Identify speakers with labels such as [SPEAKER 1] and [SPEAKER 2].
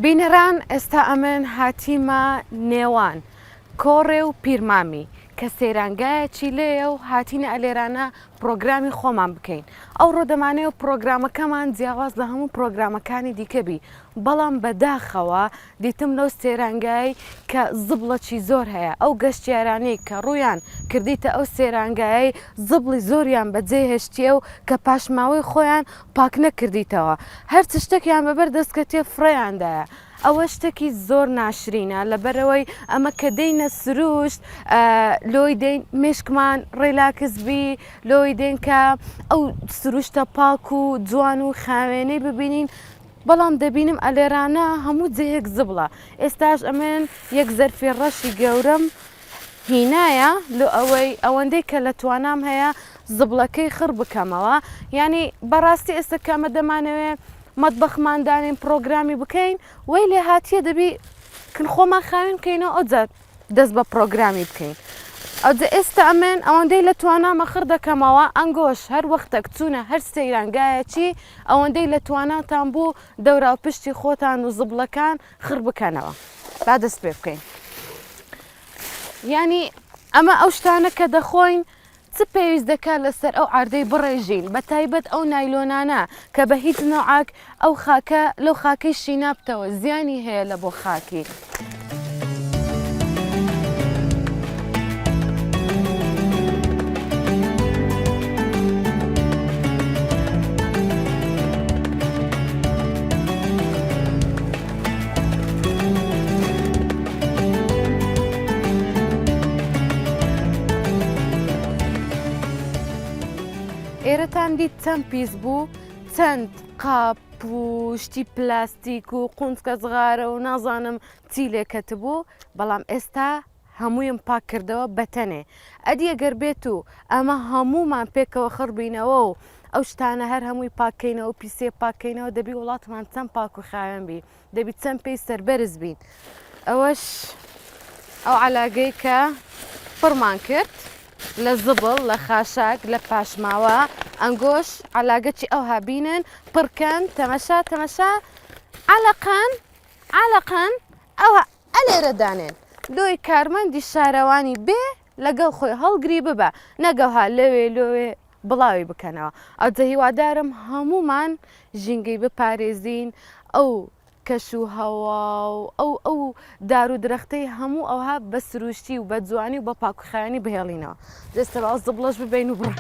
[SPEAKER 1] بینەران ئێستا ئەمن هاتیمە نێوان کۆڕێ و پیرمامی کە سەیرانگایەکی لێە و هاتینە ئەلێرانە پرۆگرامی خۆمان بکەین. ئەوڕۆ دەمانەوە پرۆگرامەکەمان جیاواز لە هەموو پرۆگرامەکانی دیکەبی، بەڵام بەداخەوە دیتم لەو سەیرانگای کە زبڵەکی زۆر هەیە. ئەو گەشتیارانەی کە ڕوویان کردیتە ئەو سەیرانگایی زبڵی زۆریان بەجێ هێشتیە و کە پاشماوەی خۆیان پاک نەکردیتەوە، هەر چ شتێکیان بەبەر دەستکەتێ فڕێیاندایە. ئەوە شتێکی زۆر ناشرینە لەبەرەوەی ئەمە کە دەینە سروشت لۆی دەین مشکمان ڕێلاکسبی لۆی دێن کە ئەو سروشتە پاک و جوان و خاوێنەی ببینین، بەڵام دەبینم ئەلێرانە هەموو جەیەک زبڵە. ئێستاش ئەمێن یەک زەرفی ڕەشی گەورەم هینایە لە ئەوەندەی کە لە توانام هەیە زبڵەکەی خڕ بکەمەوە. ینی بەڕاستی ئێستا کەمە دەمانەوێت مەتبەخماندانین پرۆگرامی بکەین، وەی لێ هاتیە دەبی خۆمان خاوێن بکەینەوە ئەوجا دەست بە پرۆگرامی بکەین. ئەوجا ئێستا ئەمێن ئەوەندەی لە توانامە خڕ دەکەمەوە، ئەنگۆش هەر وەختێک چوونە هەر سەیرانگایەکی ئەوەندەی لە تواناتان بوو دەورا و پشتی خۆتان و زبڵەکان خڕ بکەنەوە با دەست پێ بکەین. ینی ئەمە ئەو شتانە کە دەخۆین چ پێویست دەکات لەسەر ئەو ئاردەی بڕێژین، بە تایبەت ئەو نایلۆنانە کە بە هیچ نەوعاک ئەو خاکە لەو خاکەی شینابتەوە زیانی هەیە لە بۆ خاکی. ئێرەتان دیت چەند پیس بوو، چەند قاپ و شتی پلاستیک و قونچکە زغارە و نازانم چی لێکەت بوو، بەڵام ئێستا هەموویم پاک کردەوە بەتەنێ. ئەدی ئەگەر بێت و ئەمە هەموومان پێکەوە خڕبینەوە و ئەو شتانە هەر هەمووی پاکەینەوە و پیسێ پاکەینەوە، دەبی وڵاتمان چەند پاک و خاوێن بی، دەبی چەند پێی سەربەرز بین. ئەوەش ئەو عەلاگەی کە پڕمان کرد لە زبڵ لە خاشاک لە پاشماوە، ئەنگۆش عەلاگەکی ئەو هابینن پڕکەن تەمەشا تەمەشا عەلەقەن ئەوە ئەلێرەدانێن لۆی کارمەندی شارەوانی بێ لەگەڵ خۆی هەڵگری ببە نەگەوها لەوێ بڵاوی بکەنەوە. ئەوجە هیوادارم هەمومان ژینگەی بپارێزین ئەو کەش و هەوا و ئەو دار و درەختەی هەموو ئەوها بە سروشتی و بە جوانی و بە پاکوخایانی بهێڵینەوە. دەستە باوە زبڵەش ببین و بڕ.